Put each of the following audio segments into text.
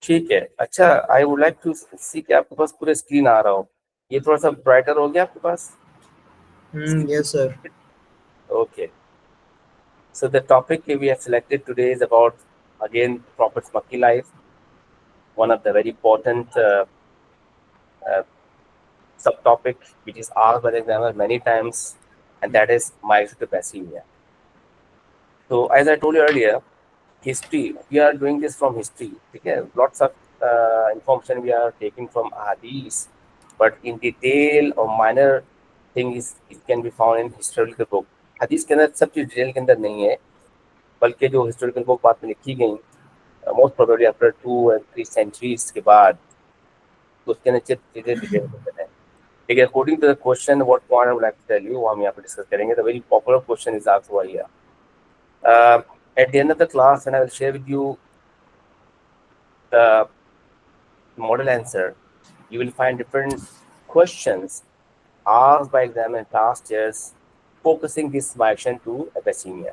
ठीक है। अच्छा, आई वुड लाइक टू सी कि आपके पास पूरा स्क्रीन आ रहा हो। ये थोड़ा सा ब्राइटर हो गया आपके पास? Yes, sir. Okay, so the topic we have selected today is about, again, Prophet's Makki life, one of the very important uh, subtopic which is asked by the examiner many times, and that is migration to Bassinia. So as I told you earlier, history, we are doing this from history. Okay, lots of information we are taking from hadith, but in detail or minor thing is it can be found in historical book. hadith के अंदर सब चीज detail के अंदर नहीं है, बल्कि जो हिस्टोरिकल बुक बाद में लिखी गई, most probably after 2 and 3 centuries के बाद, तो उसके अंदर चीजें डिटेल के अंदर है। ठीक है, according to the question what point I would like to tell you, वो हम यहाँ पे डिस्कस करेंगे। The very popular question is asked हुआ here at the end of the class, and I will share with you the model answer. You will find different questions asked by examiner last years focusing this migration to Abyssinia.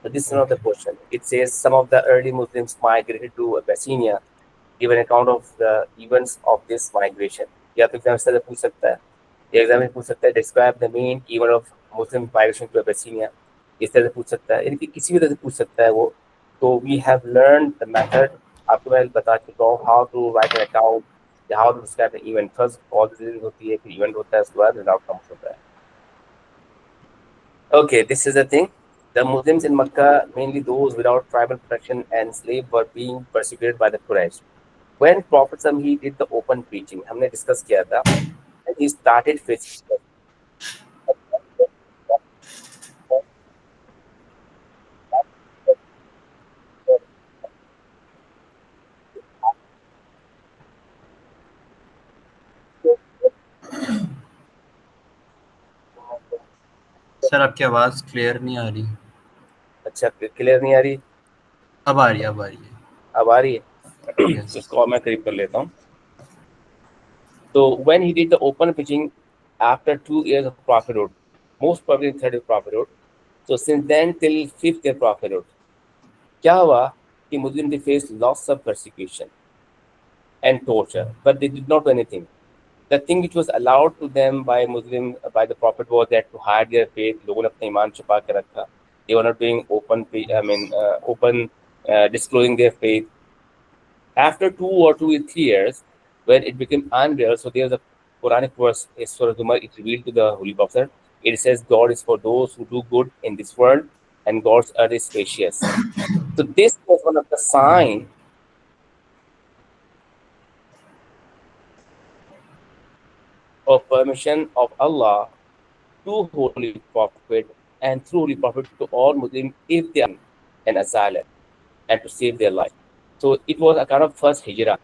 So this is one of the question. It says some of the early Muslims migrated to Abyssinia. Give an account of the events of this migration. या तो exam से पूछ सकता है, या exam में पूछ सकता है describe the main event of Muslim migration to Abyssinia. इस तरह से पूछ सकता है, यानी कि किसी भी तरह से पूछ सकता है वो। तो we have learn the method, आपको मैं बता चुका हूँ how to write an account, how to describe the event. First all details होती है, फिर इवेंट होता है, उसके बाद रिजल्ट कम्स होता है। Okay, this is the thing. The Muslims in Makkah, mainly those without tribal protection and slave, were being persecuted by the Quraysh. When Prophet he did the open preaching, हमने discuss किया था, and he started preaching. Sir आपकी आवाज़ clear नहीं आ रही। अच्छा, clear नहीं आ रही? अब आ रही है, अब आ रही है। अब आ रही है? यस। इसको और मैं करीब कर लेता हूँ। So when he did the open preaching after 2 years of prophethood, most probably third year prophethood, so since then till fifth year prophethood, क्या हुआ कि Muslim they faced lots of persecution and torture, but they did not do anything. The thing which was allowed to them by Muslim, by the Prophet, was that to hide their faith. लोगों ने अपना ईमान छुपा के रखा. They were not doing disclosing their faith. After 2 or 3 years, when it became unreal, so there's a Quranic verse, Surah Zumar, it revealed to the Holy Prophet. It says, God is for those who do good in this world, and God's earth is spacious. So this was one of the signs of permission of Allah to Holy Prophet and through Holy Prophet to all Muslims if they are an asylum and to save their life. So it was a kind of first hijrah,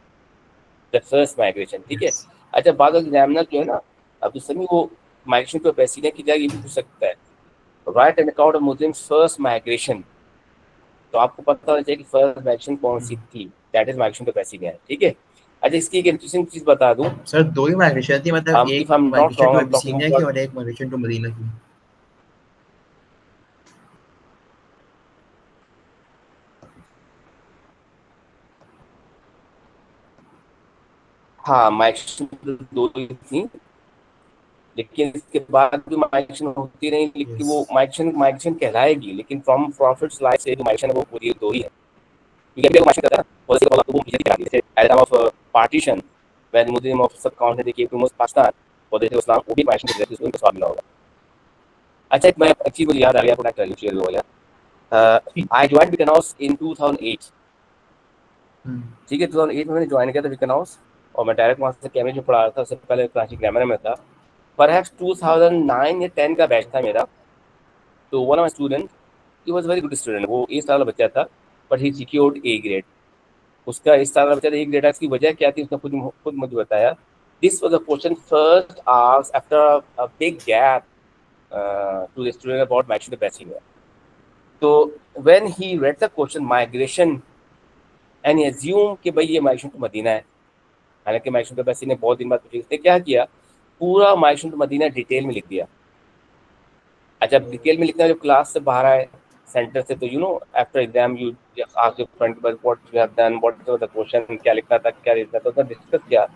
the first migration. ठीक है। अच्छा, बाद examiner जो है ना, अब उस समय वो माइग्रेशन को पैसिने की जगह ये भी पूछ सकता है, right an account of Muslim first migration. तो आपको पता होना चाहिए कि फर्स्ट माइग्रेशन कौन सी थी, दैट इज माइग्रेशन टू पैसिने है। ठीक है। अच्छा, इसकी एक इंटरेस्टिंग चीज बता दूं, सर 2 ही माइग्रेशन थी, मतलब इफ एक I am not migration wrong, to I am talking Abyssinia की अबाउट, और एक माइग्रेशन टू मदीना की। हाँ माइग्रेशन दो ही थी, लेकिन इसके बाद भी माइग्रेशन होती रही, लेकिन यस। वो माइग्रेशन माइग्रेशन कहलाएगी, लेकिन फ्रॉम प्रॉफिट्स लाइफ से जो माइग्रेशन है वो पूरी दो ही है। क्योंकि अभी माइग्रेशन करता है ना, वो इसके बाद वो हिजरत करा दी, जैसे at the time of partition when Muslim of सब काउंट्री केम टू पाकिस्तान और देश इस्लाम, वो भी माइग्रेशन की हिजरत, उसको स्वाद मिला होगा। अच्छा, एक मैं अच्छी मुझे याद आ गया, आपको मैं शेयर हो गया। आई ज्वाइन विकन हाउस इन 2008। ठीक है, 2008 में मैंने ज्वाइन किया था विकन हाउस, और मैं डायरेक्ट वहाँ से कैमरे में पढ़ा रहा था, उससे पहले कराची ग्रामर में था। परहैप्स 2009 या 10 का बैच था मेरा। तो one of my student, he was very good student, वो 1 साल का बच्चा था, but he secured A grade. उसका 1 साल का बच्चा था, ए ग्रेड। इसकी वजह क्या थी उसने खुद मुझे बताया। This was a question first asked after a big gap to the student about migration to passing. तो when he read the question migration and assume कि भाई ये माइग्रेशन टू मदीना है, हालांकि माइग्रेशन टू पैसिंग ने बहुत दिन बाद पूछी, उसने क्या किया, पूरा माइग्रेशन टू मदीना डिटेल में लिख दिया। अच्छा, डिटेल में लिखना, जो क्लास से बाहर आए सेंटर से, तो after exam you ask your friend what you have done, what was the question, क्या लिखना था, क्या लिखना था, तो डिस्कस किया।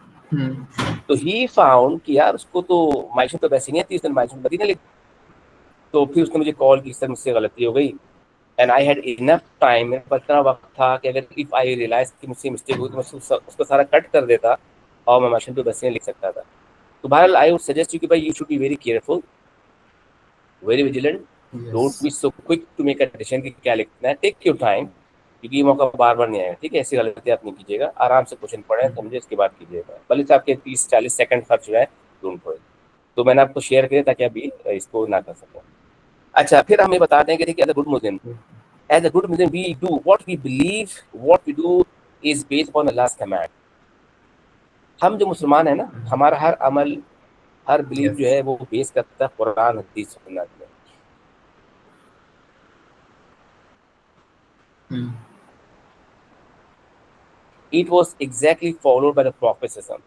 तो ही फाउंड कि यार उसको तो माइशन तो वैसी नहीं आती, उसने माइशन बदी नहीं लिखी। तो फिर उसने मुझे कॉल की, सर मुझसे गलती हो गई, and I had enough time, मेरे पास इतना वक्त था कि अगर इफ आई रियलाइज कि मुझसे मिस्टेक हुई तो मैं उसको सारा कट कर देता और मैं माइशन तो वैसे नहीं लिख सकता था। तो बहरहाल आई वुड सजेस्ट यू कि भाई you should be very careful, very vigilant, don't be so quick to make a decision कि क्या लिखना है, टेक योर टाइम, क्योंकि ये मौका बार बार नहीं आएगा। ठीक है, ऐसी गलती आप नहीं कीजिएगा, आराम से क्वेश्चन पढ़ें, समझे, इसके बाद कीजिएगा, भले से आपके 30-40 सेकंड खर्च हो जाए, डोंट वरी। तो मैंने आपको शेयर किया ताकि अभी इसको ना कर सकें। अच्छा, फिर हमें बताते हैं कि देखिए, as a good Muslim, as a good Muslim, we do what we believe, what we do is based upon Allah's command. हम जो मुसलमान है ना, हमारा हर अमल, हर बिलीफ जो है वो बेस करता है कुरान हदीस सुन्नत में। It was exactly followed by the prophetism.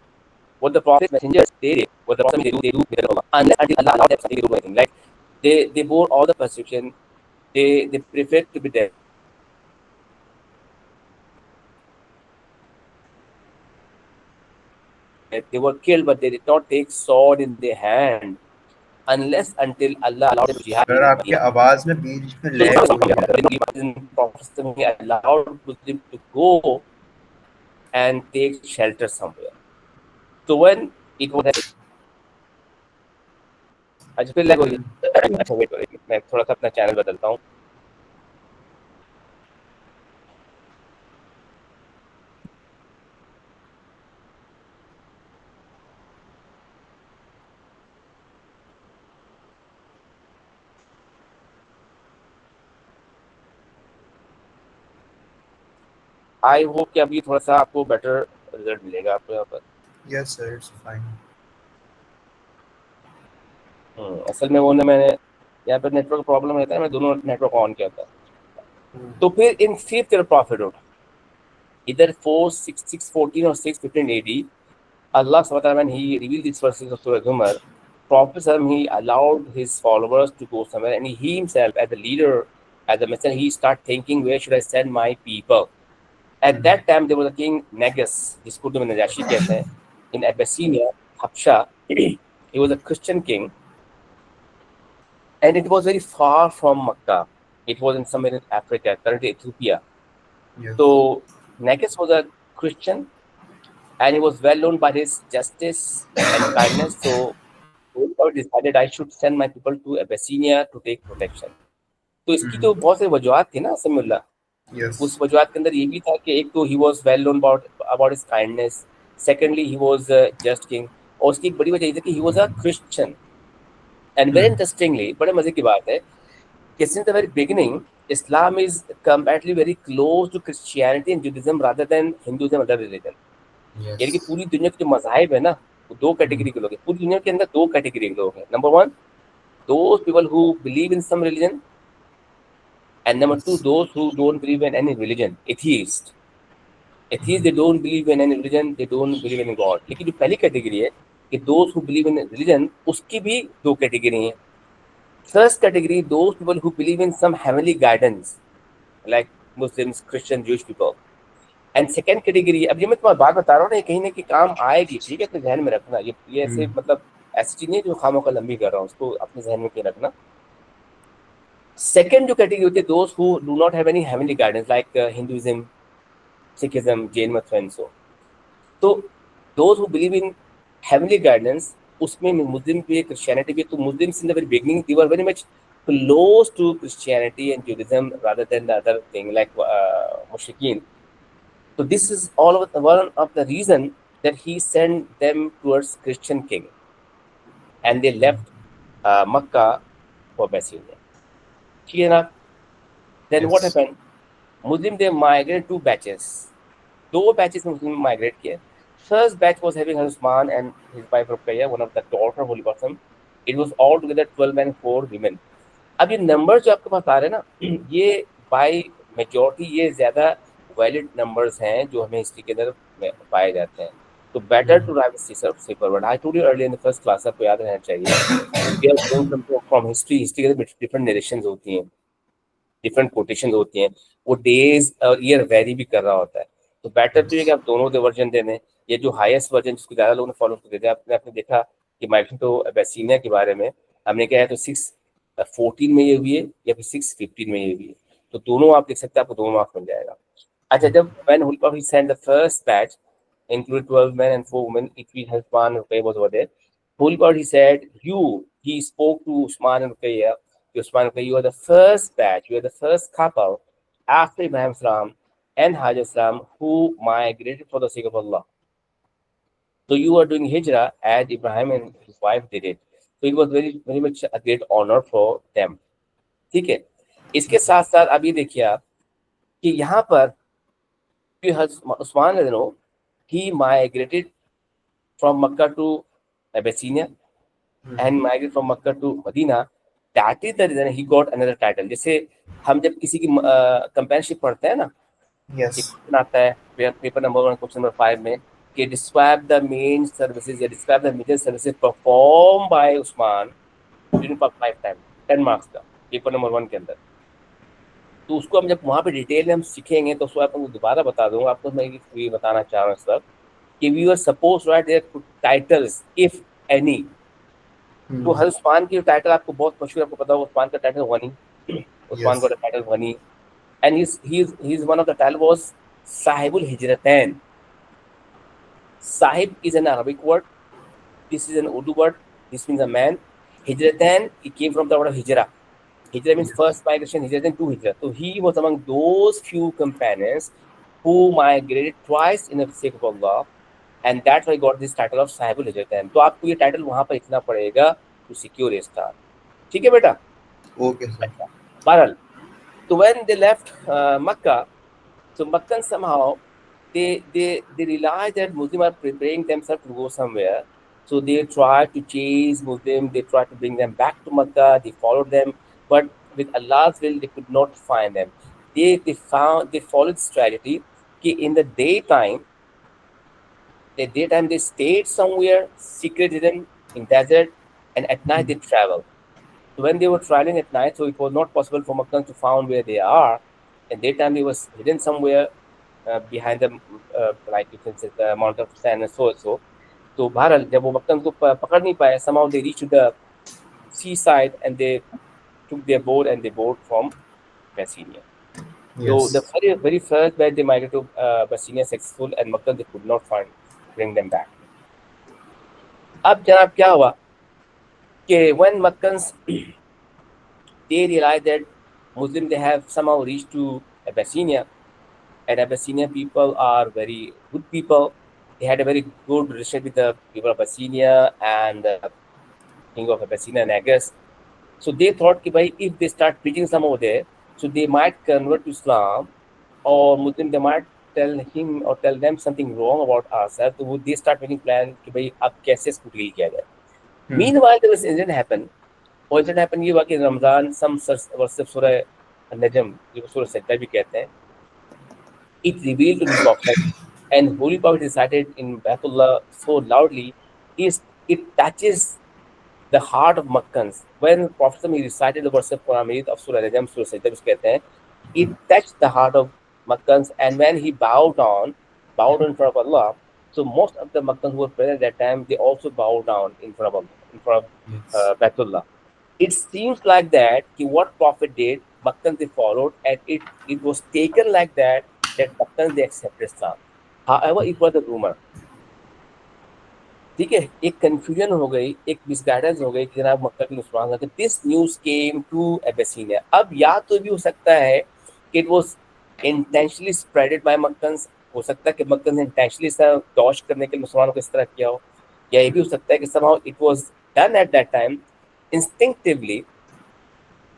What the prophet messengers they did, what the prophet they do with Allah. Unless until Allah allowed them something to do anything. Like they bore all the persecution, they preferred to be dead. They were killed, but they did not take sword in their hand unless until Allah allowed them to jihad. Sir आपकी आवाज में बीच में lag हो रही है। Prophet allowed Muslims to go and take shelter somewhere. So when it was, अच्छा फिर lag हो रही है। अच्छा वेट करो, मैं थोड़ा सा अपना चैनल बदलता हूँ। आई होप कि अभी थोड़ा सा आपको बेटर रिजल्ट मिलेगा आपको यहाँ पर। Yes sir, it's fine. असल में वो ना, मैंने यहाँ पर नेटवर्क प्रॉब्लम रहता है, मैं दोनों नेटवर्क ऑन किया था। तो फिर in fifth prophethood, either 614 or 615 AD, Allah subhanahu wa ta'ala, when he revealed these verses of Surah Zumar, Prophet he allowed his followers to go somewhere, and he himself, as a leader, as a messenger, he started thinking, where should I send my people? At that time, there was a king Negus, जिसको तो Najashi कहते हैं, in Abyssinia, Habsha. He was a Christian king, and it was very far from Makkah. It was in somewhere in Africa, currently Ethiopia. Yes. So Negus was a Christian, and he was well known by his justice and kindness. So I decided I should send my people to Abyssinia to take protection. तो इसकी तो बहुत सारी वजूहत थी ना Samiullah. Yes. उस वजूहत के अंदर ये भी था कि एक तो he was well known about his kindness, secondly he was just king, और उसकी एक बड़ी वजह ये थी कि he was a Christian. And very interestingly, बड़े मजे की बात है कि since the very beginning Islam is comparatively very close to Christianity and Judaism rather than Hinduism and other religion. यानी कि पूरी दुनिया के जो मज़ाहिब है ना, वो दो कैटेगरी के लोग हैं। पूरी दुनिया के अंदर दो कैटेगरी के लोग हैं। Number one, those people who believe in some religion, and number two, those who don't believe in any religion, atheist. Atheist, they don't believe in any religion, they don't believe in God. लेकिन जो पहली category है कि those who believe in religion, उसकी भी दो category हैं। First category, those people who believe in some heavenly guidance, like Muslims, Christian, Jewish people. And second category, अब ये मैं तुम्हारी बात बता रहा हूँ ना, कहीं ना कहीं काम आएगी, ठीक है, तो ध्यान में रखना। ये ऐसे मतलब ऐसी चीज नहीं है जो खामों का लंबी कर रहा हूँ, उसको अपने जहन में क्यों रखना। सेकेंड जो कैटेगरी होती है, दोस्त who do not have any heavenly guidance, like Hinduism, Sikhism, Jain मत एंड सो। तो दोस्त who believe in heavenly guidance, उसमें मुस्लिम भी है, क्रिश्चियनिटी भी। तो Muslims in the very beginning they were very much close to Christianity and Judaism rather than the other thing like mushrikeen. So this is one of the reason that he sent them towards Christian king, and they left Makkah for Abyssinia. ठीक है ना? Then what happened? Muslim they migrated two batches. दो batches में Muslim migrate किए. First batch was having Usman and his wife Ruqayya, one of the daughter of Holy Prophet. It was all together 12 men, 4 women. अब ये number जो आपके पास आ रहे हैं ना, ये बाय मेजॉरिटी ये ज्यादा वैलिड नंबर्स हैं जो हमें हिस्ट्री के अंदर पाए जाते हैं। तो better to write see forward. I told you earlier in the first class, आपको याद रहना चाहिए फ्रॉम हिस्ट्री के अंदर डिफरेंट नरेशंस होती हैं। डिफरेंट कोटेशन होती हैं, वो डेज और ईयर वेरी भी कर रहा होता है। तो बेटर तो ये कि आप दोनों दे वर्जन दे दें। ये जो हाईएस्ट वर्जन जिसको ज़्यादा लोगों ने फॉलो कर देते हैं, आपने आपने देखा कि माइग्रेशन तो एबेसिनिया के बारे में हमने क्या है तो 614 में ये हुई है या फिर 615 में ये हुई है। तो दोनों आप देख सकते हैं, आपको दोनों मार्क्स मिल जाएगा। अच्छा, जब when Hulpa sent the first batch, included 12 men and 4 women, it will help Usman and Ruqayya was over there. Hulpa, he said, he spoke to Usman and Ruqayya. Usman and Ruqayya, you are the first batch, you are the first couple after Ibrahim Salam and Hajar Salam who migrated for the sake of Allah. So you are doing hijrah as Ibrahim and his wife did it. So it was very much a great honor for them. ठीक है, इसके साथ साथ अब ये देखिए आप कि यहाँ पर Usman, he migrated from Makkah to Abyssinia and migrated from Makkah to Medina. That is the reason he got another title. जैसे हम जब किसी की कंपेयरशिप पढ़ते हैं ना, Yes. क्वेश्चन आता है पेपर नंबर 1 क्वेश्चन नंबर 5 में कि डिस्क्राइब द मेन सर्विसेज या describe the major services perform by Usman during life time, 10 marks का पेपर नंबर 1 के अंदर। तो उसको हम जब वहाँ पे डिटेल में हम सीखेंगे तो उसको आपको दोबारा बता दूंगा। आपको मैं ये बताना चाह रहा हूँ सर कि we are suppose write their titles if any. तो हर उस्मान की टाइटल आपको बहुत मशहूर, आपको पता होगा उस्मान का टाइटल गनी, उस्मान का title Ghani, and he is one of the title was साहिबुल हिजरतैन। Sahib is an Arabic word. This is an Urdu word. This means a man. Hijratan, it came from the word of hijrah. Hijrah means first migration, hijratan to hijrah. So he was among those few companions who migrated twice in the sake of Allah, and that's why he got this title of Sahibul Hijratan. तो आपको ये title वहाँ पर इतना पड़ेगा to secure a star. ठीक है बेटा? Okay, sir. बहरहाल, so when they left Makkah, so Makkans somehow they realize that Muslims are preparing themselves to go somewhere. So they try to chase Muslims, they try to bring them back to Makkah, they followed them, but with Allah's will, they could not find them. They followed strategy कि in the daytime they stayed somewhere secret hidden in desert, and at night they traveled. So when they were traveling at night, so it was not possible for Makkans to find where they are. And daytime they was hidden somewhere behind the like you can say the mountain of sand and so. तो बहरहाल जब वो मक्कन को पकड़ नहीं पाए, somehow they reached the seaside and they took their boat and they boarded from Abyssinia. So the very first batch they migrated to Abyssinia successful, and Makkah they could not bring them back. अब जनाब क्या हुआ कि when Makkans they realized that Muslims they have somehow reached to Abyssinia, and Abyssinia people are very good people. They had a very good relationship with the people of Abyssinia and the king of Abyssinia, Negus. So they thought कि भाई if they start preaching some over there, so they might convert to Islam, or Muslim they might tell him or tell them something wrong about ourselves. तो they start making plan कि भाई अब कैसे इसको deal किया जाए. Meanwhile, there was incident happen. और incident happen ये हुआ कि Ramzan some verse of surah Najm, जिसको surah सज्दा भी कहते हैं, it revealed to the Prophet, and Holy Prophet recited in Baitullah so loudly, it touches the heart of Makkans. When Prophet recited the verse of Quran of Surah Najm, Surah Sajdah, it touched the heart of Makkans, and when he bowed down in front of Allah, so most of the Makkans who were present at that time, they also bowed down in front of Baitullah. It seems like that what Prophet did, Makkans they followed, and it was taken like that Makkans they accepted Islam. However, it was a rumor. ठीक है, एक confusion हो गई, एक misguidance हो गई कि जनाब मक्का के मुसलमान थे. This news came to Abyssinia. अब या तो भी हो सकता है कि it was intentionally spreaded by Meccans, हो सकता है कि मक्कन्स ने इंटेंशनली इस डॉश करने के लिए मुसलमानों को इस तरह किया हो, या ये भी हो सकता है कि somehow it was done at that time instinctively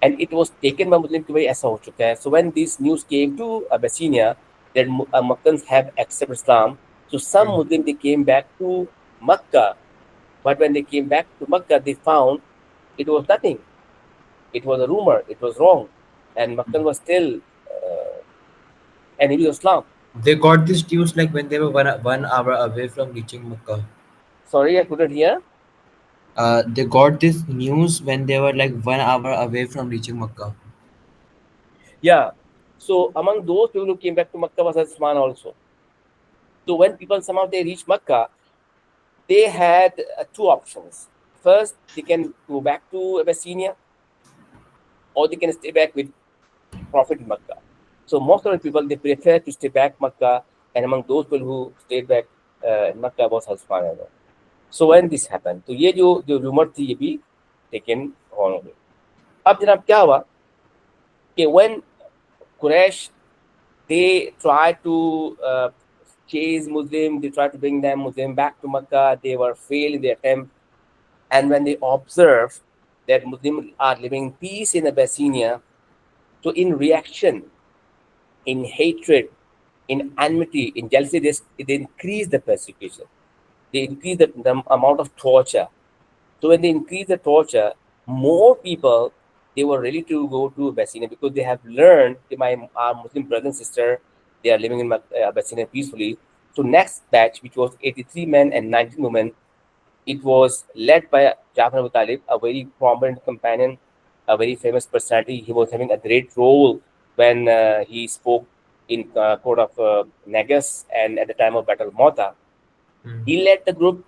and it was taken by Muslim कि भाई ऐसा हो चुका है. So when this news came to Abyssinia that Makkans have accepted Islam, so some Muslims they came back to Makkah, but when they came back to Makkah, they found it was nothing. It was a rumor. It was wrong, and Makkah was still enemy of Islam. They got this news like when they were one hour away from reaching Makkah. Sorry, I couldn't hear. They got this news when they were like 1 hour away from reaching Makkah. Yeah. So among those people who came back to Makkah was Uthman also. So when people somehow they reach Makkah, they had two options. First, they can go back to Abyssinia, or they can stay back with Prophet in Makkah. So most of the people they prefer to stay back Makkah, and among those people who stayed back in Makkah was Uthman. So when this happened, तो ये जो rumor थी ये भी taken on हो गई. अब जनाब क्या हुआ कि when Quraysh they try to chase Muslim, they try to bring them Muslim back to Makkah, they were failed in their attempt. And when they observe that Muslims are living in peace in Abyssinia, so in reaction, in hatred, in enmity, in jealousy, they increase the persecution. They increase the amount of torture. So when they increase the torture, more people they were ready to go to Abyssinia because they have learned that our Muslim brother and sister they are living in Abyssinia peacefully. So next batch, which was 83 men and 19 women, it was led by Jafar Abu Talib, a very prominent companion, a very famous personality. He was having a great role when he spoke in court of Negus and at the time of Battle of Mota. He led the group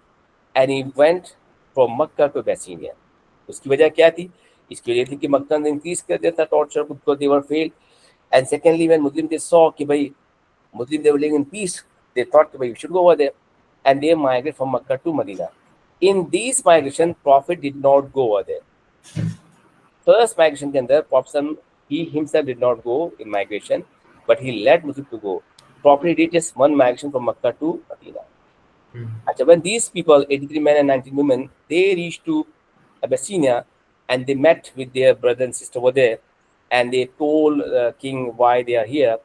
and he went from Makkah to Abyssinia. उसकी वजह क्या थी? इसकी वजह थी कि मक्का ने increase कर दिया था torture because they were failed. And secondly, when Muslims they saw कि भाई Muslims they were living in peace, they thought कि भाई we should go over there, and they migrated from Makkah to Medina. In these migration, Prophet did not go over there. First migration के अंदर Prophet he himself did not go in migration, but he led Muslims to go. Prophet did just one migration from Makkah to Medina. Achha, when these people, 83 men and 19 women, they reached to Abyssinia and they met with their brother and sister over there, and they told king why they are here,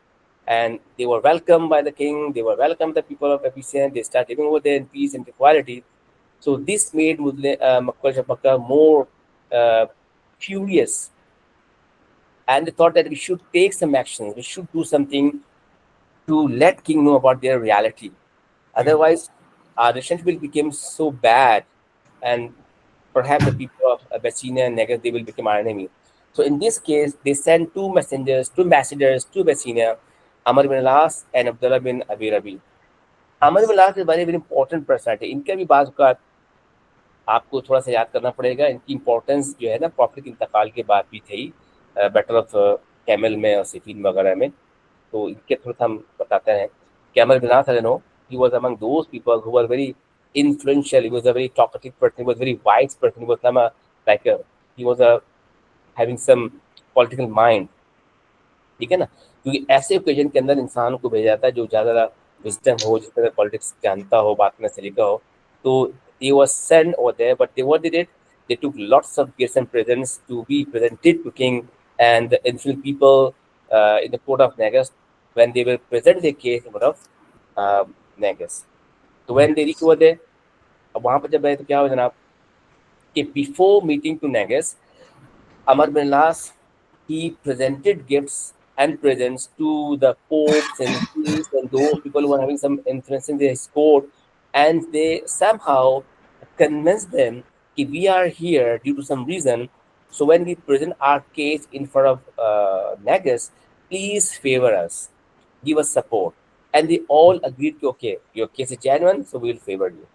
and they were welcomed by the king. They were welcomed the people of Abyssinia. They started living over there in peace and equality. So this made Makkah more furious, and they thought that we should take some action. We should do something to let king know about their reality. Otherwise, our relationship will become so bad, and perhaps the people of Abyssinia and Negus, they will become our enemy. So in this case, they sent two ambassadors to Abyssinia, Amr bin Al-As and Abdullah bin Abi Rabi. Amr bin Al-As is very, very important personality. इनका भी बात का आपको थोड़ा सा याद करना पड़ेगा. इनकी इम्पोर्टेंस जो है ना प्रॉफिट के इंतकाल के बाद भी थी बैटल ऑफ कैमल में और सिफीन वगैरह में. तो इनके थोड़ा सा हम बताते हैं कि अमर बिन आस no he was among those people who were very influential. He was a very talkative person. He was a very wise person. He was like he was having some political mind. ठीक है ना, क्योंकि ऐसे occasion के अंदर इंसान को भेजा जाता है जो ज़्यादा विजडम हो, जिस तरह पॉलिटिक्स जानता हो, बात में सलीका हो. तो he was sent over there, but what they did, they took lots of gifts and presents to be presented to king and the influential people in the court of Negus when they will present their case in front of Negus. So when they reach over there, अब वहाँ पर जब गए तो क्या हुआ जनाब कि before meeting to Negus, Amr bin Las he presented gifts and presents to the popes and kings and those people who were having some influence in his court, and they somehow convinced them that we are here due to some reason. So when we present our case in front of Negus, please favor us, give us support. And they all agreed to, okay, your case is genuine, so we'll favor you.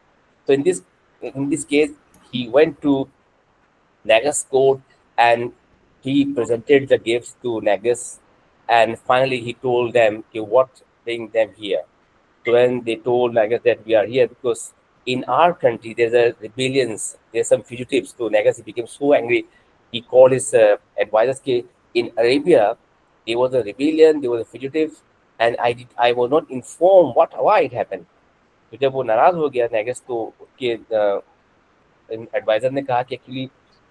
So in this case, he went to Negus court and he presented the gifts to Negus, and finally he told them what bring them here. So when they told Negus that we are here because in our country there's a rebellions, there's some fugitives. So Negus he became so angry, he called his advisors. In Arabia there was a rebellion, there was a fugitive, and I was not informed why it happened. तो जब वो नाराज हो गया नेगस तो उसके adviser ने कहा कि actually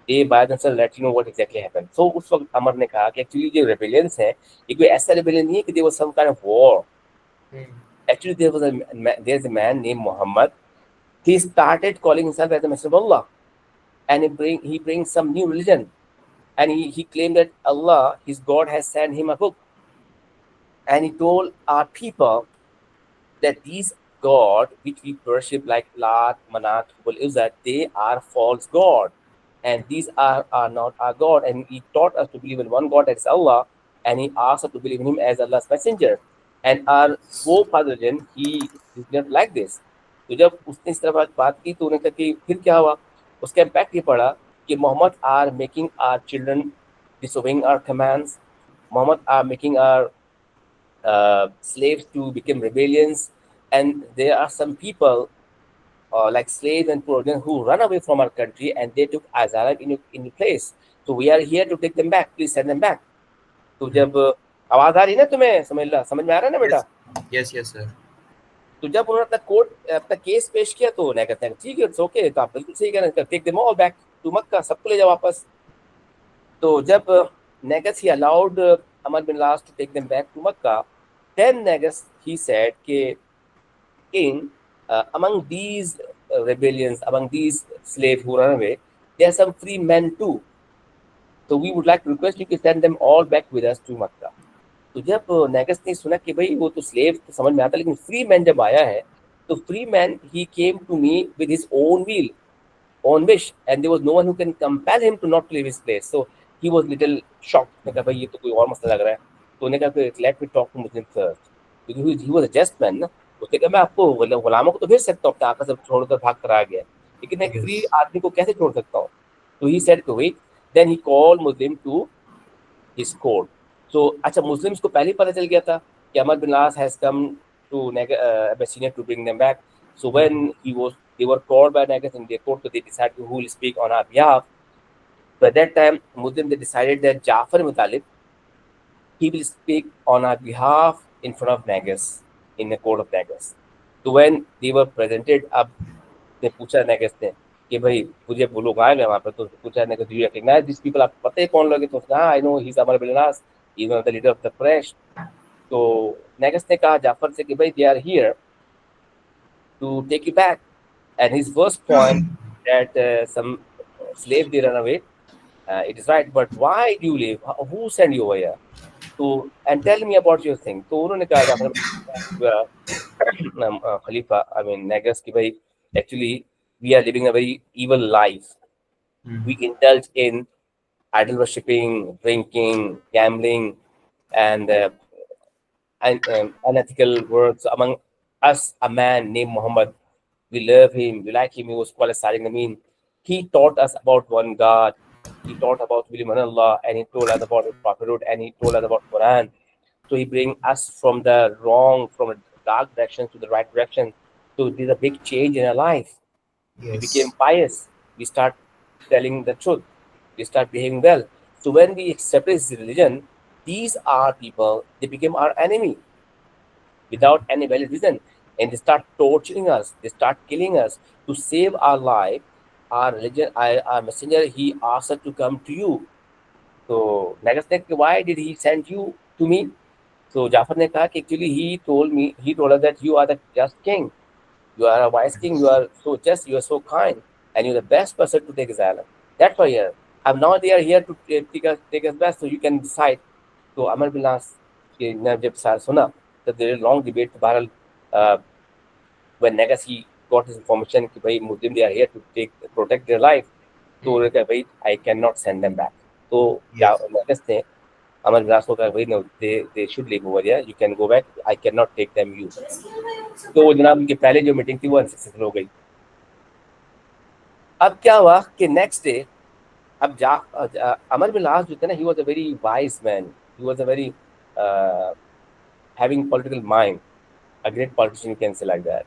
they by themselves let you know what exactly happened. So उस वक्त अमर ने कहा कि एक्चुअली जो rebellions है ये कोई ऐसा rebellion नहीं है कि there was some kind of war. Actually there's a man named Muhammad. He started calling himself as a messenger of Allah, and he brings some new religion, and he claimed that Allah, his God, has sent him a book, and he told our people that these God which we worship like Lat, Manat, Hubal, Izzat, they are false God. And these are not our God. And he taught us to believe in one God, that is Allah, and he asked us to believe in him as Allah's messenger. And our forefather then he did not like this. तो जब उसने इस तरह बात की तो उन्होंने कहा कि फिर क्या हुआ, उसका इम्पैक्ट ये पड़ा कि Muhammad are making our children disobeying our commands. Muhammad are making our slaves to become rebellions, and there are some people like slaves and Persians who run away from our country and they took asylum in place. So we are here to take them back. Please send them back. तो जब आवाज आ रही है ना तुम्हें, समझ में आ रहा है ना बेटा? Yes, yes, sir. तो जब उन्होंने अपना केस पेश किया तो उन्हें कहते हैं ठीक है, इट्स ओके, तो आप बिल्कुल सही कह रहे हैं, take them all back to Makkah, सबको ले जाओ वापस. तो जब Negus he allowed Amr bin Las to take them back to Makkah, then Negus he said कि king, among these rebellions, among these slaves who run away, there are some free men too. So we would like to request you to send them all back with us to Makkah. तो जब Negus ने सुना कि भाई वो तो slave तो समझ में आता, लेकिन free man जब आया है तो free man he came to me with his own will, own wish, and there was no one who can compel him to not leave his place. So he was little shocked. ने कहा भाई ये तो कोई और मसला लग रहा है. तो उन्हें कहा let me talk to Muslim first, because he was a just man ना. उसने कहा मैं आपको गुलामों को तो भेज सकता हूँ, अपने आका सब छोड़कर भाग कर आ गया, लेकिन एक फ्री आदमी को कैसे छोड़ सकता हूँ. तो he said wait, then he called Muslim to his court. So अच्छा, Muslims को पहले ही पता चल गया था कि Amr bin Las has come to Abyssinia to bring them back. So when they were called by Negus in their court, so they decided who will speak on our behalf. So at that time, Muslims they decided that Jafar ibn Talib he will speak on our behalf in front of Negus in the court of Negus. So when they were presented, अब ने पूछा Negus ने कि भाई मुझे वो लोग आए वहाँ पर, तो पूछा Negus, do you recognize these people? आपको पता है कौन लोग हैं? तो हाँ, I know he's Amr bin Las, he's one of the leader of the Quraysh. तो Negus ने कहा जाफर से कि भाई they are here to take you back, and his first point that some slave they run away. It is right, but why do you leave? Who sent you over here? So and tell me about your thing. तो उन्होंने कहा जाफर खलीफा, I mean Negus कि भाई actually we are living a very evil life. We indulge in idol worshipping, drinking, gambling, and unethical words. Among us, a man named Muhammad, we love him, we like him. He was called as Sadiq Amin. He taught us about one God. He taught about believing in Allah, and he told us about the Prophethood, and he told us about Quran. So he bring us from the wrong, from a dark direction to the right direction. So there's a big change in our life. We became pious. We start telling the truth. We start behaving well. So when we accept his religion, these are people, they became our enemy without any valid reason. And they start torturing us. They start killing us. To save our life, our religion, our messenger, he asked us to come to you. So Negus ne, why did he send you to me? So Jafar ne kaha कि actually he told us that you are the just king. You are a wise king. You are so just. You are so kind, and you're the best person to take asylum. That's why here. And now they are here to take us back, so you can decide. So Amr bin Las ने जब सारा सुना, तो there is a long debate. तो बहरहाल when Negus he got his information कि भाई Muslim they are here to protect their life, तो उन्होंने कहा भाई I cannot send them back. तो Negus ने Amr bin Las को कहा भाई no, they should leave over here. You can go back. I cannot take them you. तो जनाब उनकी पहले जो मीटिंग थी वो अनसक्सेसफुल हो गई. अब क्या हुआ कि नेक्स्ट डे अब Amr bin Las जो थे ना, he was a very wise man. He was a very having political mind, a great politician, you can say like that.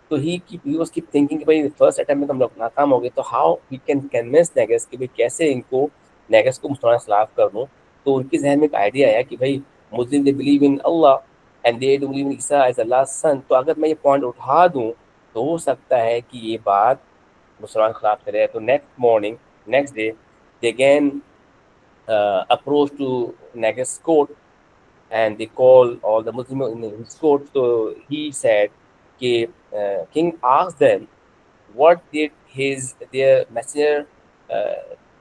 So he was keep thinking कि भाई first attempt में तो हम लोग नाकाम हो गए, तो हाउ ही कैन कन्विंस नेगस कि भाई कैसे इनको नेगस को मुसलमान खिलाफ कर दूं. तो उनके जहन में एक आइडिया आया कि भाई Muslim they believe in Allah and they do believe in Isa as Allah son. तो अगर मैं ये पॉइंट उठा दूं तो हो सकता है कि ये बात मुसलमान खिलाफ करे. तो next day they again approached to Negus court and they called all the Muslims in his court. So he said कि king asked them what did their messenger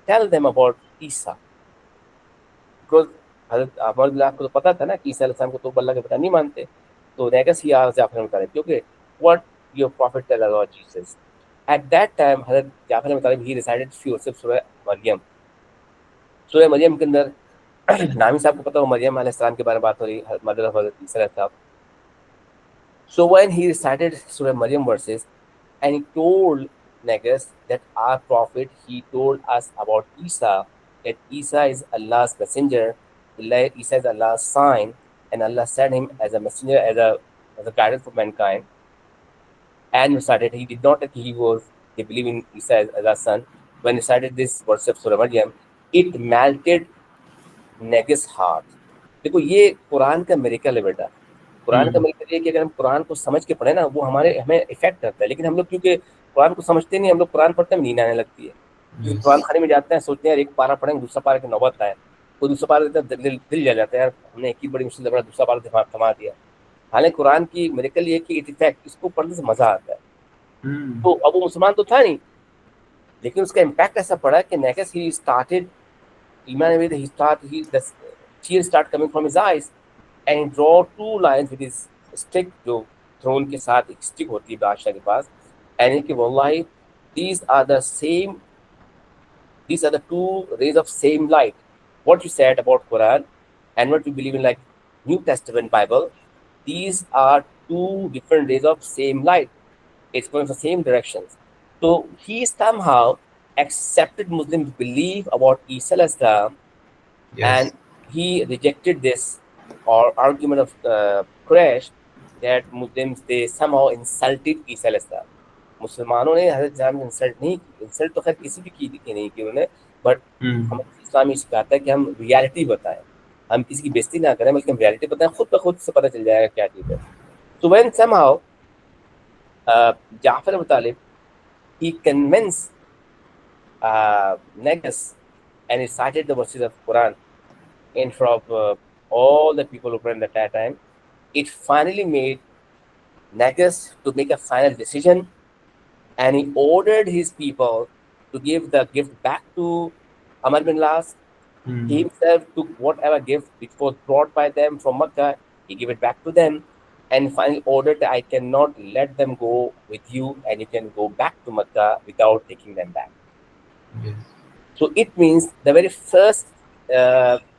tell them about Isa, because हज़रत अमर बिन को तो पता था ना कि ईसा अलैहिस्सलाम को तो अल्लाह के बेटा नहीं मानते. तो Negus ही आगे जाफर बता रहे थे okay, what your prophet tell about Jesus. At that time हज़रत जाफर बता रहे he recited few surah Maryam. सूरह मरियम के अंदर नामी साहब को पता हो मरियम अलैहिस्सलाम के बारे में बात हो रही, मदर ऑफ हज़रत ईसा अलैहिस्सलाम. So when he recited Surah Maryam verses and he told Negus that our prophet, he told us about Isa, that Isa is Allah's messenger, Isa is Allah's sign, and Allah sent him as a messenger, as a guidance for mankind. And recited, he did not that he believed in Isa as Allah's son. When he recited this verse of Surah Maryam, it melted Negus' heart. देखो ये कुरान का miracle है बेटा. कुरान का miracle ये कि अगर हम कुरान को समझ के पढ़े ना, वो हमें इफेक्ट करता है. लेकिन हम लोग क्योंकि कुरान को समझते नहीं, हम लोग कुरान पढ़ते हैं नींद आने लगती है. क्योंकि कुरान खाने में जाते हैं, सोचते हैं यार एक पारा पढ़ेंगे, दूसरा पारा की नौबत आए, वो दूसरा पारा देता है, दिल जल जाता है, यार हमने एक ही बड़ी मुश्किल से दूसरा पारा दिमाग थमा दिया. हालांकि कुरान की मिरेकल ये कि इफेक्ट, इसको पढ़ने से मजा आता है. तो अब वो मुसलमान तो था नहीं, लेकिन उसका इम्पैक्ट ऐसा पड़ा कि नेकस ही स्टार्टेड ईमान with the tears start coming from his eyes and he draw two lines with his stick, जो थ्रोन के साथ एक स्टिक होती है बादशाह के पास, and कि wallahi these are the two rays of same light. What you said about Quran and what you believe in like New Testament Bible, these are two different rays of same light. It's going from the same directions. So he somehow accepted Muslims' belief about Isa alayhi salam, and he rejected this or argument of Quraysh that Muslims they somehow insulted Isa alayhi salam. मुसलमानों ने हज़रत इस्लाम को insult नहीं की. Insult तो खैर किसी भी की नहीं की उन्होंने, बट हमारे इस्लाम ये सिखाता है कि हम रियलिटी बताएं, हम किसी की बेइज्जती ना करें, बल्कि हम रियलिटी बताएं, खुद ब खुद से पता चल जाएगा क्या चीज़ है. So when somehow Ja'far ibn Talib, he convinced Negus and he cited the verses of Quran in front of all the people who were in that time. It finally made Negus to make a final decision, and he ordered his people to give the gift back to Amr bin Las. He himself took whatever gift which was brought by them from Makkah, he gave it back to them, and finally ordered that I cannot let them go with you, and you can go back to Makkah without taking them back. Yes. So it means the very first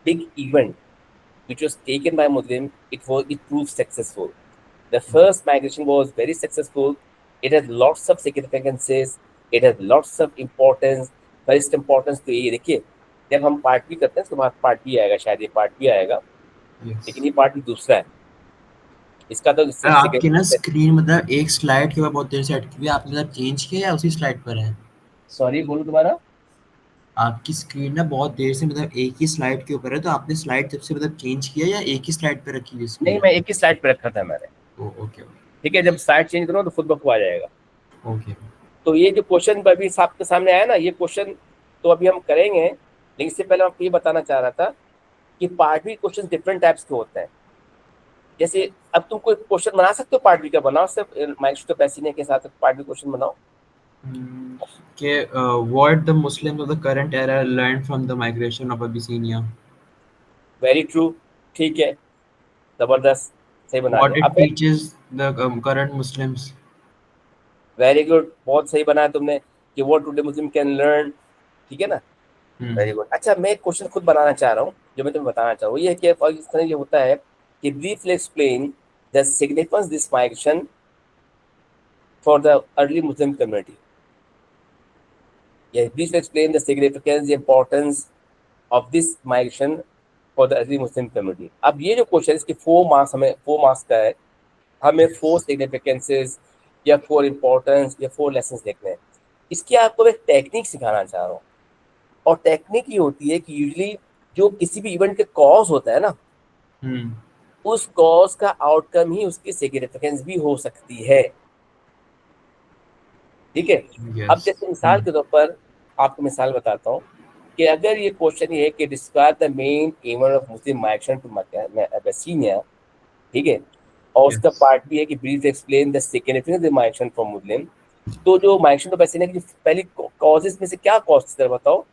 big event which was taken by Muslim, it proved successful. The first migration was very successful. It has lots of significances. It has lots of importance. First importance तो ये देखिए, जब हम part भी करते हैं उसके बाद पार्ट भी आएगा, शायद ये पार्ट भी आएगा, लेकिन ये पार्ट भी दूसरा है. इसका तो आपकी ना स्क्रीन मतलब एक स्लाइड के बाद बहुत देर से अटकी हुई है, आपने मतलब चेंज किया या उसी स्लाइड पर है? सॉरी बोलो दोबारा. आपकी स्क्रीन ना बहुत देर से मतलब एक ही स्लाइड के ऊपर है, तो आपने स्लाइड जब से मतलब चेंज किया या एक ही स्लाइड पे रखी हुई स्क्रीन? नहीं, मैं एक ही स्लाइड पे रखा था मैंने. ओके ठीक है, जब स्लाइड चेंज करो तो खुद ब खुद आ जाएगा. ओके. तो ये जो क्वेश्चन अभी आपके सामने आया ना, ये क्वेश्चन तो अभी हम करेंगे, लेकिन इससे पहले आपको ये बताना चाह रहा था कि part B question different types के होते हैं. जैसे अब तुम कोई क्वेश्चन बना सकते हो, पार्ट बी का बनाओ, सिर्फ माइक्रोसॉफ्ट पैसिने के साथ पार्ट बी क्वेश्चन बनाओ. कि what the Muslims of the current era learned from the migration of Abyssinia. Very true. ठीक है, जबरदस्त, सही बना What दिया. it teaches the current Muslims. Very good, बहुत सही बनाया तुमने कि what today Muslim can learn. ठीक है ना, वेरी गुड. अच्छा, मैं क्वेश्चन खुद बनाना चाह रहा हूँ, जो मैं तुम्हें बताना चाह रहा हूँ ये है कि इस तरह ये होता है कि briefly explain the significance this migration for the early Muslim community. Yeah, please explain the significance, the importance of this migration for the early Muslim community. अब ये जो क्वेश्चन इसके 4 मार्क्स का है, हमें 4 significances या 4 importance या 4 lessons देखने हैं. इसकी आपको एक टेक्निक सिखाना चाह रहा हूँ, और टेक्निक ये होती है कि यूजली जो किसी भी इवेंट के कॉज होता है ना, उस कॉज का आउटकम ही उसकी सिग्निफिकेंस भी हो सकती है. ठीक है. अब जैसे मिसाल के तौर पर आपको मिसाल बताता हूँ कि अगर ये क्वेश्चन ये है कि describe the main event of Muslim migration to Abyssinia, ठीक है, और उसका पार्ट भी है कि brief explain the significance of migration from Muslim. तो जो माइग्रेशन टू अबसिनिया की पहली कॉजेस में से क्या कॉज थी बताओ?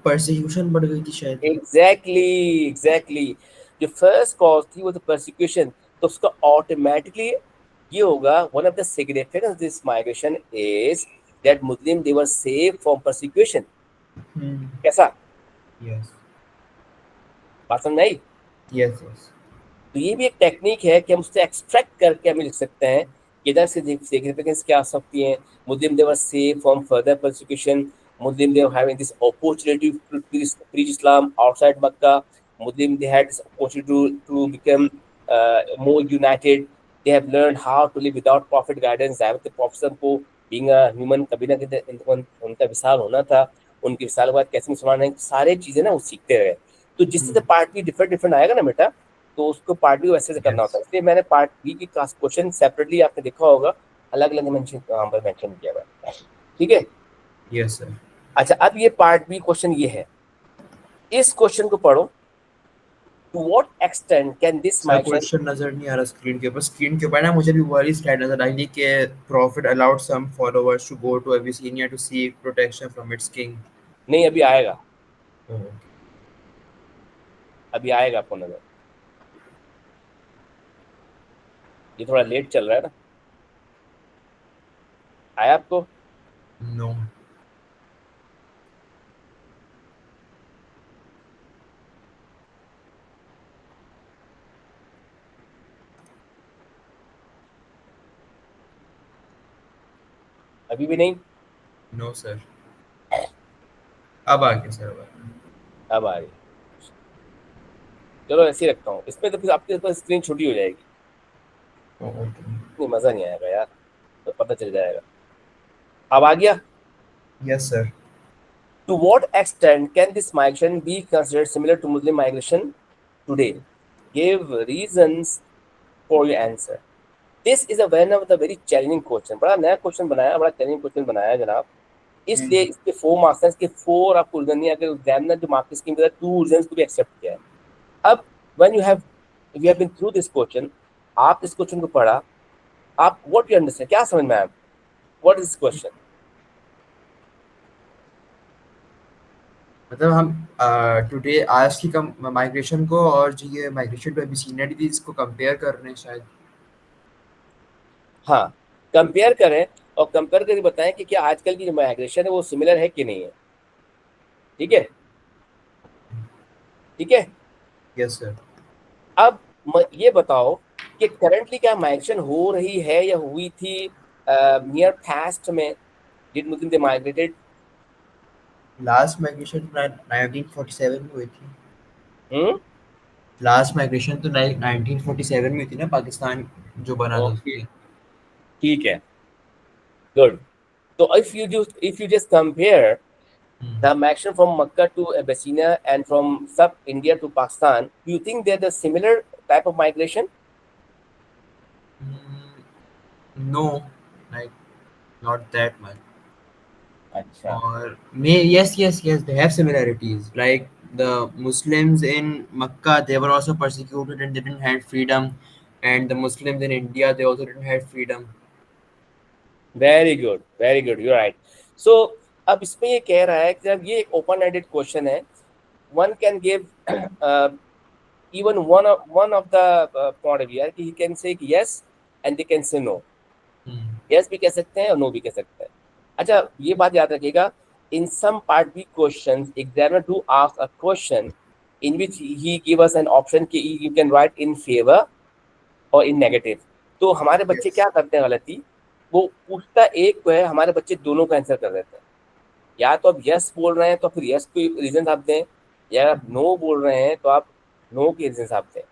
परसिक्यूशन बढ़ गई थी शायद. एग्जैक्टली. जो फर्स्ट कॉज थी वो तो परसिक्यूशन. तो उसका ऑटोमेटिकली ये होगा, one of the significance this migration is that Muslim they were save from persecution. कैसा? यस. बात समझ में आई? यस यस तो ये भी एक टेक्निक है कि हम उससे एक्सट्रैक्ट करके हम लिख सकते हैं कि इधर से सिग्निफिकेंस क्या आ सकती है. Muslim they were safe from further persecution. Muslim they were having this opportunity to preach Islam outside Makkah. Muslim they had this opportunity to become more united. They have learned how to live without prophet guidance. The prophet को being a human कभी ना कभी उनका विशाल होना था. उनके विशाल के बाद कैसे मुसलमान हैं, सारे चीजें ना वो सीखते रहे. तो जिस तरह पार्ट भी डिफरेंट आएगा ना बेटा, तो उसको पार्ट बी वैसे से करना होता है. इसलिए मैंने पार्ट बी की क्वेश्चन सेपरेटली आपने देखा होगा, अलग अलग मेंशन किया हुआ है. ठीक है. Yes sir. अच्छा, अब ये पार्ट बी क्वेश्चन ये है. इस क्वेश्चन को पढ़ो. To what extent can this sir question नजर नहीं आ रहा स्क्रीन के ऊपर. स्क्रीन के ऊपर ना मुझे भी वही स्लाइड नजर आई थी कि prophet allowed some followers to go to Abyssinia to seek protection from its king. नहीं, अभी आएगा. अभी आएगा आपको नजर. ये थोड़ा लेट चल रहा है ना. आया आपको? नो. अभी भी नहीं. No sir. अब आ गया सर. अब आ रही. चलो ऐसे ही रखता हूँ. इसमें तो फिर आपके पास स्क्रीन छोटी हो जाएगी. नहीं, मजा नहीं आएगा यार. तो पता चल जाएगा. अब आ गया. Yes sir. To what extent can this migration be considered similar to Muslim migration today? Give reasons for your answer. This is one of the very challenging question. बड़ा नया क्वेश्चन बनाया, बड़ा चैलेंजिंग क्वेश्चन बनाया जनाब. इसलिए इसके 4 marks हैं. इसके 4 आपको रीजन नहीं, अगर एग्जामिनर जो मार्क्स स्कीम के 2 रीजन को भी एक्सेप्ट किया है. अब when you have been through this question, आप इस क्वेश्चन को पढ़ा, आप what you understand, क्या समझ में आया? What is this question? मतलब हम टुडे आज की कम माइग्रेशन को और जो ये माइग्रेशन टू एबिसिनिया थी इसको कंपेयर कर रहे हैं शायद. हाँ, कंपेयर करें और कंपेयर करके बताएं कि क्या आजकल की जो माइग्रेशन है वो सिमिलर है कि नहीं है. ठीक है. ठीक है. Yes sir. अब ये बताओ कि करंटली क्या माइग्रेशन हो रही है या हुई थी नियर पास्ट में. Did Muslim they migrated? Last migration 1947 में हुई थी. हम्म. लास्ट माइग्रेशन तो 1947 में थी ना, पाकिस्तान जो बना था ओके, उसकी. ठीक है. Good. So if you just compare the migration from Makkah to Abyssinia and from sub India to Pakistan, do you think they're the similar type of migration? No, like not that much. अच्छा. Or yes, they have similarities. Like the Muslims in Makkah, they were also persecuted and they didn't have freedom, and the Muslims in India, they also didn't have freedom. Very good, very good, you write. So अब इसमें ये कह रहा है कि जब ये एक ओपन एंडेड क्वेश्चन है, one can give even one of the point of view कि he can say yes and they can say no. Yes भी कह सकते हैं और नो भी कह सकते हैं. अच्छा, ये बात याद रखिएगा, in some part B questions examiner do ask a question in which he give us an option कि you can write in favour और इन नेगेटिव. तो हमारे बच्चे क्या करते हैं गलती, वो पूछता एक को है, हमारे बच्चे दोनों का आंसर कर देते हैं. या तो आप यस बोल रहे हैं तो फिर यस को रीजन आप दें, या आप नो बोल रहे हैं तो आप नो के रीजन आप दें.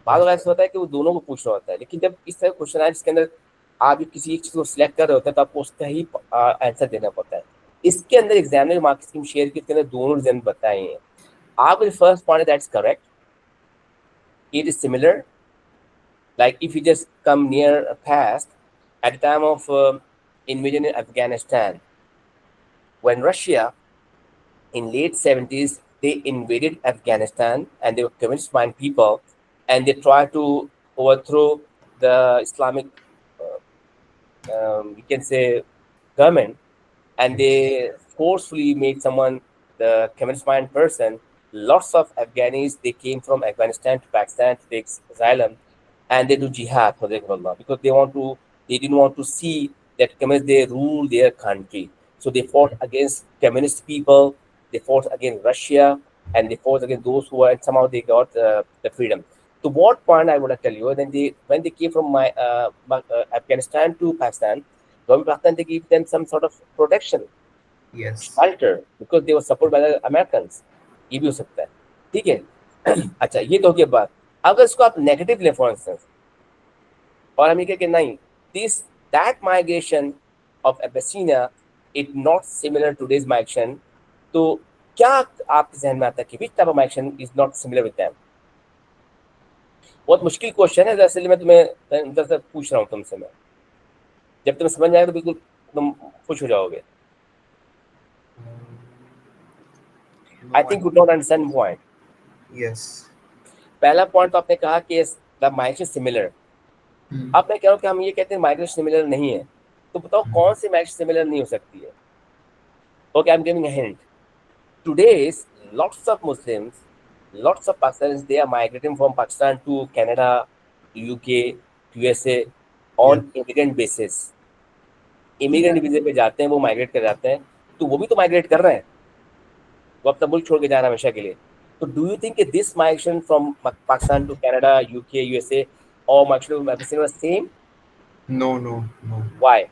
बाद में ऐसा होता है कि वो दोनों को पूछना होता है. लेकिन जब इस तरह क्वेश्चन आए जिसके अंदर आप किसी एक चीज को सिलेक्ट कर रहे होते हैं तो आपको उसका ही आंसर देना पड़ता है. इसके अंदर एग्जामिनर मार्क्स स्कीम शेयर की, इसके अंदर दोनों रीजन बताए हैं. आपको first point that's correct, it is similar. Like if you just come near past, at the time of invasion in Afghanistan, when Russia in late 70s they invaded Afghanistan and they were communist mind people and they tried to overthrow the Islamic you can say government, and they forcefully made someone the communist mind person. Lots of Afghanis, they came from Afghanistan to Pakistan to take asylum, and they do jihad for Allah because they didn't want to see that communists they rule their country. So they fought against communist people, they fought against Russia, and they fought against those who were, and somehow they got the freedom. To what point I want to tell you, then when they came from Afghanistan to Pakistan, government of Pakistan, they give them some sort of protection, Yes. shelter, because they were supported by the Americans. ये भी हो सकता है, ठीक है. अच्छा, ये तो हो गया बात. अगर इसको आप नेगेटिव ले फॉर इंस्टेंस, और हम ये कहें कि नहीं, this that migration of Abyssinia it not similar to this migration, तो क्या आपके जहन में आता है कि which type of migration is not similar with them? बहुत मुश्किल क्वेश्चन है, दरअसल मैं तुम्हें दरअसल पूछ रहा हूँ तुमसे. मैं जब तुम्हें समझ आएगा तो बिल्कुल तुम खुश हो जाओगे. I think you don't understand point. Yes. पहला पॉइंट तो आपने कहा कि द माइग्रेशन सिमिलर. अब मैं कह रहा हूँ कि हम ये कहते हैं माइग्रेशन सिमिलर नहीं है, तो बताओ कौन सी माइग्रेशन सिमिलर नहीं हो सकती है? Okay, I am giving a hint. Today's lots of Muslims, lots of Pakistanis, they are migrating from Pakistan to Canada, UK, USA on immigrant basis. Immigrant visa पे जाते हैं, वो माइग्रेट कर जाते हैं, तो वो भी तो माइग्रेट कर रहे हैं, वो अपना मुल्क छोड़ के जा रहे हैं हमेशा के लिए. तो do you think this migration from Pakistan to Canada, UK, USA और migration was same? No, no, no. Why?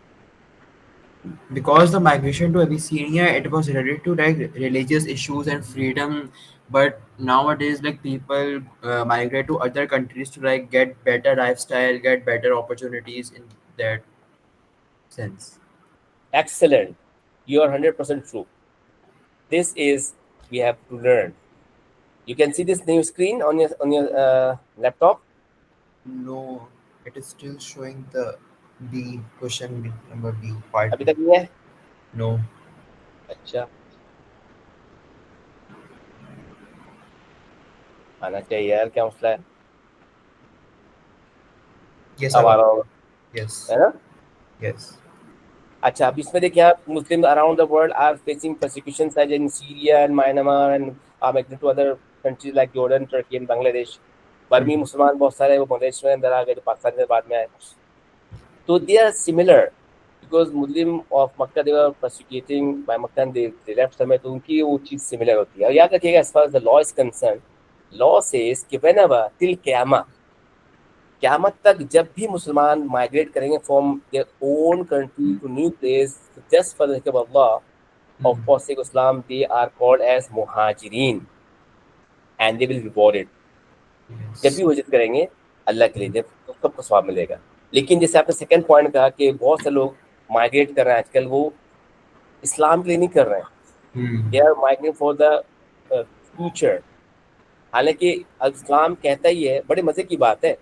Because the migration to Abyssinia, it was related to like religious issues and freedom, but nowadays like people migrate to other countries to like get better lifestyle, get better opportunities in that sense. Excellent, you are 100% true. This is, we have to learn. You can see this new screen on your laptop. No, it is still showing the B, question number B, part अभी B. तक नहीं है? No. अच्छा, आना चाहिए यार, क्या मसला है? Yes, अब आ रहा होगा, yes, है ना? yes. अच्छा, अब इसमें देखिए आप, Muslim around the world are facing persecution such in Syria and Myanmar and migrated to other countries like Jordan, Turkey and Bangladesh. बर्मी मुसलमान बहुत सारे वो बांग्लादेश में अंदर आ गए, जो पाकिस्तान के बाद में आए. तो they are similar because Muslim of Mecca they were persecuting by Makkah and they left समय, तो उनकी वो चीज़ सिमिलर होती है. और याद रखिएगा, as far as the law is concerned, law says कि whenever till क़यामत तक जब भी मुसलमान माइग्रेट करेंगे from their own country to new place just for the sake of Allah of for sake of Islam, they are called as मुहाजिरीन and they will rewarded. जब भी वो हिजरत करेंगे अल्लाह के लिए, जब तो सबको सवाब मिलेगा. लेकिन जैसे आपने सेकंड पॉइंट कहा कि बहुत से लोग माइग्रेट कर रहे हैं आजकल, वो इस्लाम के लिए नहीं कर रहे हैं, they are migrating for the future. हालांकि इस्लाम कहता ही है, बड़े मजे की बात है,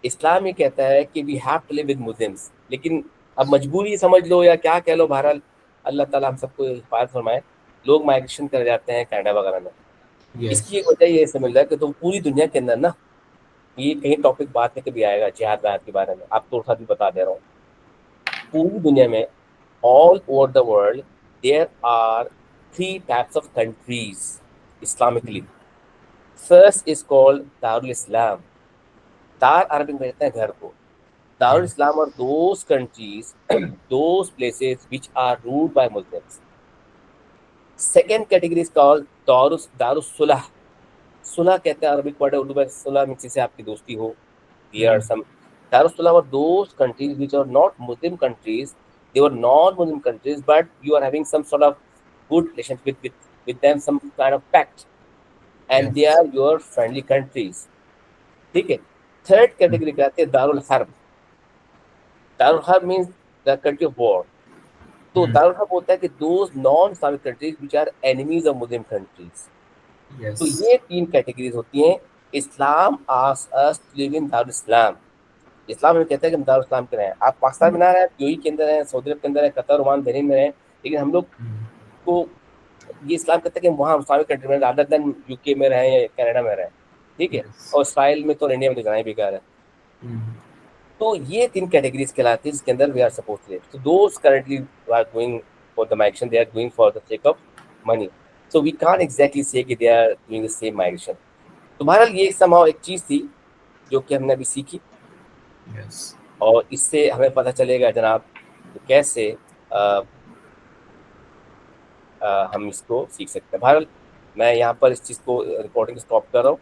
इस्लाम ये कहता है कि we have to live with Muslims, लेकिन अब मजबूरी समझ लो या क्या कह लो, बहरहाल अल्लाह ताला हम सबको हिफाजत फरमाए, लोग माइग्रेशन कर जाते हैं कनाडा वगैरह में. Yes. इसकी एक वजह ये समझ रहा है कि तुम पूरी दुनिया के अंदर ना, ये कहीं टॉपिक बात में कभी आएगा जिहाद वाद के बारे में, आपको उठा भी बता दे रहा हूँ. पूरी दुनिया में, all over the world, there are 3 types of countries Islamically. First is called दारुल इस्लाम. दार अरबिक में कहते हैं घर को. Darul Islam are those countries, those places which are ruled by Muslims. Second category is called Darus Sulah. सुलह कहते हैं, अरबिक वर्ड है, उर्दू में सुलह में किसी से आपकी दोस्ती हो. There are some Darus Sulah were those countries which are not Muslim countries. They were non-Muslim countries, but you are having some sort of good relationship with them, some kind of pact, and they are your friendly countries. ठीक है. Third category कहते हैं दारुल हर्ब. दारुल हर्ब means the country of war. तो दारुल हर्ब होता है कि those non Islamic countries which are enemies of Muslim countries. Yes. तो ये 3 कैटेगरीज होती हैं. Islam asks us to live in दारुल इस्लाम. इस्लाम हमें कहता है कि हम दारुल इस्लाम के रहें. आप पाकिस्तान में ना रहें, यूएई के अंदर हैं, सऊदी अरब के अंदर हैं, कतर, ओमान, बहरीन में रहें, लेकिन हम लोग को ये इस्लाम कहता है कि हम वहाँ इस्लामिक कंट्री में रादर देन यूके में रहें या कनाडा में रहें. ठीक है. और इसराइल में तो इंडिया में तो जाना ही बेकार है. तो ये 3 कैटेगरीज कहलाती है जिसके अंदर we are suppose to live. So those currently are going for the migration, they are going for the sake of money. So we can't exactly say कि they are doing the same migration. तो बहरहाल ये somehow एक चीज़ थी जो कि हमने अभी सीखी. Yes. और इससे हमें पता चलेगा जनाब कि कैसे हम इसको सीख सकते हैं. बहरहाल मैं यहाँ पर इस चीज़ को रिकॉर्डिंग स्टॉप कर रहा हूँ।